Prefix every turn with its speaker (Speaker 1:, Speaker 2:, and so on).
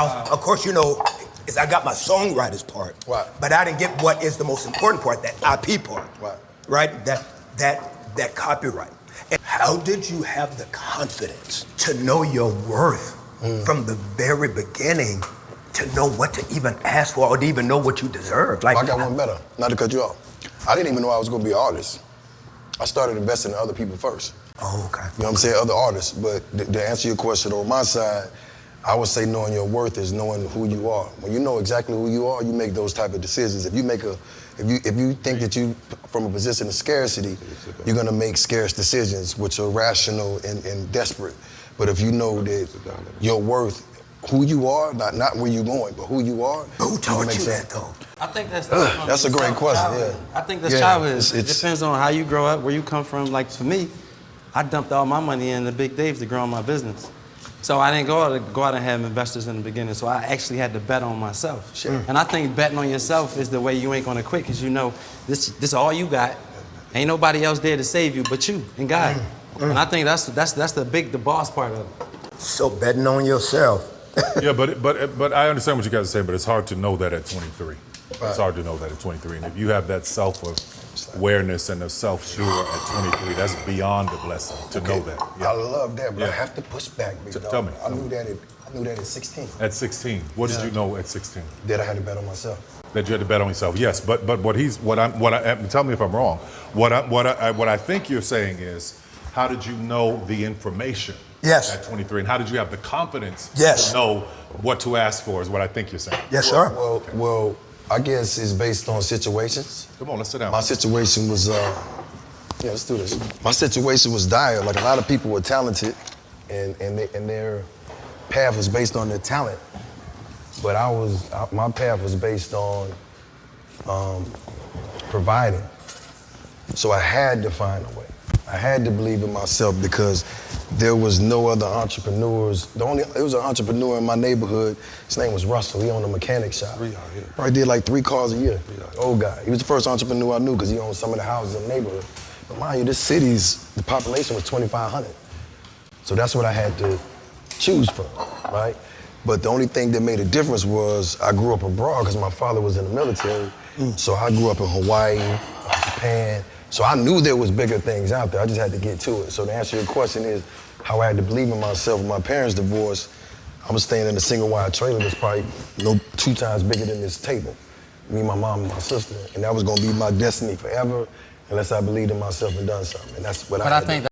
Speaker 1: Now, of course, you know, is I got my songwriter's part,
Speaker 2: right,
Speaker 1: but I didn't get what is the most important part, that IP part, right? That copyright. And how did you have the confidence to know your worth from the very beginning, to know what to even ask for or to even know what you deserve? Like,
Speaker 2: I got one better, not to cut you off. I didn't even know I was gonna be an artist. I started investing in other people first.
Speaker 1: Oh, okay.
Speaker 2: You know what I'm saying? Other artists. But to answer your question on my side, I would say knowing your worth is knowing who you are. When you know exactly who you are, you make those type of decisions. If you think that you, from a position of scarcity, you're gonna make scarce decisions, which are rational and desperate. But if you know that your worth, who you are, not where you're going, but who you are.
Speaker 1: Who taught you that though?
Speaker 3: I think that's
Speaker 2: a great question. Yeah.
Speaker 3: I think that's childhood. It depends on how you grow up, where you come from. Like for me, I dumped all my money in the Big Dave's to grow my business. So I didn't go out and have investors in the beginning. So I actually had to bet on myself.
Speaker 2: Sure.
Speaker 3: And I think betting on yourself is the way you ain't gonna quit, because you know this is all you got. Ain't nobody else there to save you but you and God. And I think that's the boss part of it.
Speaker 1: So betting on yourself.
Speaker 4: Yeah, but I understand what you guys are saying, but it's hard to know that at 23. Right. It's hard to know that at 23. And if you have that self-awareness and a self-sure at 23, that's beyond a blessing to know that. Yeah.
Speaker 2: I love that, but I have to push back, big dog.
Speaker 4: Tell me.
Speaker 2: I knew that at 16.
Speaker 4: At 16. What did you know at 16?
Speaker 2: That I had to bet on myself.
Speaker 4: That you had to bet on yourself. Yes, but tell me if I'm wrong. What I think you're saying is, how did you know the information?
Speaker 1: Yes.
Speaker 4: At 23, and how did you have the confidence
Speaker 1: to
Speaker 4: know what to ask for? Is what I think you're saying.
Speaker 1: Yes, sir.
Speaker 2: Well, I guess it's based on situations.
Speaker 4: Come on, let's sit down.
Speaker 2: My situation was, let's do this. My situation was dire. Like, a lot of people were talented, and their path was based on their talent. But my path was based on providing. So I had to find a way. I had to believe in myself, because there was no other entrepreneurs. There was an entrepreneur in my neighborhood. His name was Russell. He owned a mechanic shop. Probably did like 3 cars a year. Old guy. He was the first entrepreneur I knew, because he owned some of the houses in the neighborhood. But mind you, the population was 2,500. So that's what I had to choose from, right? But the only thing that made a difference was I grew up abroad, because my father was in the military. So I grew up in Hawaii, Japan. So I knew there was bigger things out there. I just had to get to it. So to answer your question is how I had to believe in myself. When my parents divorced, I was staying in a single wide trailer that's probably 2 times bigger than this table. Me, my mom, and my sister. And that was gonna be my destiny forever, unless I believed in myself and done something. And that's what I had to do.